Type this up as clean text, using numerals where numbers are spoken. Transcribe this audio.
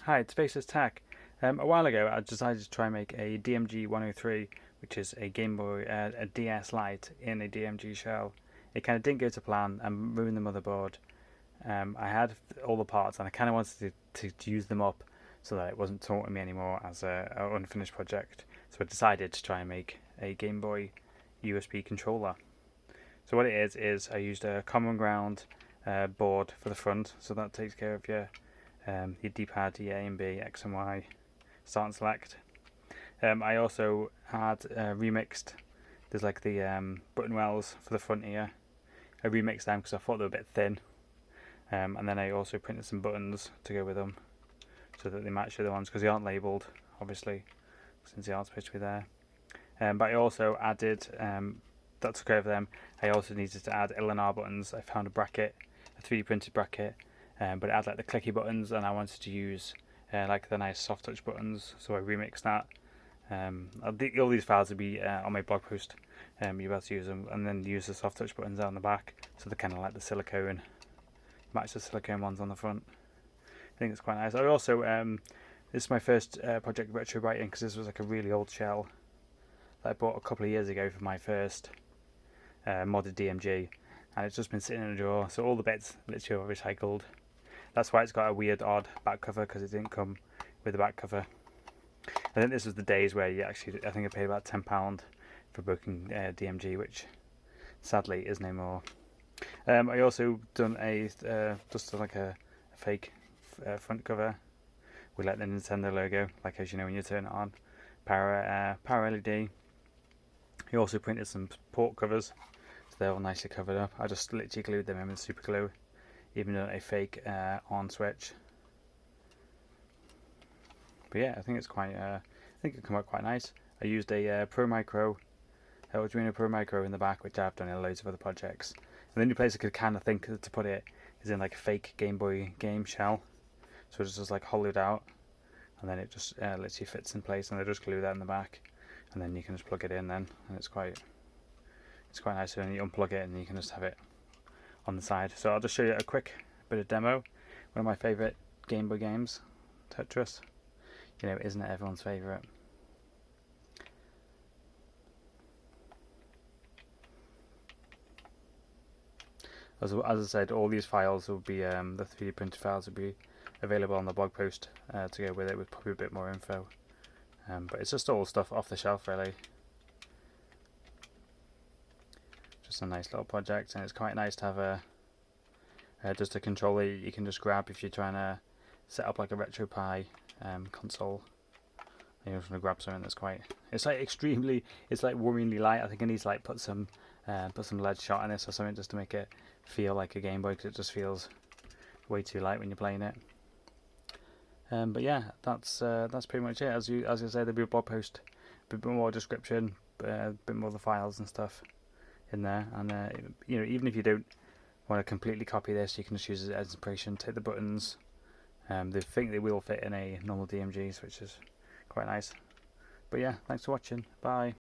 Hi, it's Faces Tech. A while ago, I decided to try and make a DMG 103, which is a Game Boy, a DS Lite in a DMG shell. It kind of didn't go to plan and ruined the motherboard. I had all the parts and I kind of wanted to use them up so that it wasn't taunting me anymore as an unfinished project. So I decided to try and make a Game Boy USB controller. So what it is I used a common ground board for the front, so that takes care of your D-pad, your A and B, X and Y, start and select. I also had remixed, there's like the button wells for the front here. I remixed them because I thought they were a bit thin. And then I also printed some buttons to go with them so that they match the other ones because they aren't labelled, obviously, since they aren't supposed to be there. But I also added, that took care of them, I also needed to add L&R buttons. I found a bracket, a 3D printed bracket, but it had like the clicky buttons and I wanted to use like the nice soft touch buttons, so I remixed that. All these files will be on my blog post. You'll be able to use them and then use the soft touch buttons out on the back, so they're kind of like the silicone, match the silicone ones on the front. I think it's quite nice. I also, this is my first project Retropie because this was like a really old shell that I bought a couple of years ago for my first modded DMG, and it's just been sitting in a drawer, so all the bits literally are recycled. That's why it's got a weird odd back cover, because it didn't come with a back cover. I think this was the days where you actually, I think I paid about £10 for booking DMG, which sadly is no more. I also done just like a fake front cover with like the Nintendo logo, like as you know when you turn it on. Power LED. He also printed some port covers, so they're all nicely covered up. I just literally glued them in with super glue, even done a fake on switch. But yeah, I think it's quite. I think it come out quite nice. I used a Pro Micro, Arduino Pro Micro in the back, which I've done in loads of other projects. And the only place I could kind of think to put it is in like a fake Game Boy game shell, so it's just like hollowed out, and then it just literally fits in place, and I just glue that in the back, and then you can just plug it in then, and it's quite nice. And you unplug it and you can just have it on the side. So I'll just show you a quick bit of demo. One of my favourite Game Boy games, Tetris. You know, isn't it everyone's favourite? As I said, all these files will be, the 3D printed files will be available on the blog post to go with it, with probably a bit more info. But it's just all stuff off the shelf, really. Just a nice little project, and it's quite nice to have just a controller you can just grab if you're trying to set up like a Retropie console. And you're just going to grab something that's quite. It's like extremely. It's like worryingly light. I think I need to like put some lead shot in this or something just to make it feel like a Game Boy, because it just feels way too light when you're playing it. But yeah, that's pretty much it. As I said, there'll be a blog post, a bit more description, a bit more of the files and stuff in there. And you know, even if you don't want to completely copy this, you can just use it as inspiration. Take the buttons. They think they will fit in a normal DMGs, which is quite nice. But yeah, thanks for watching. Bye.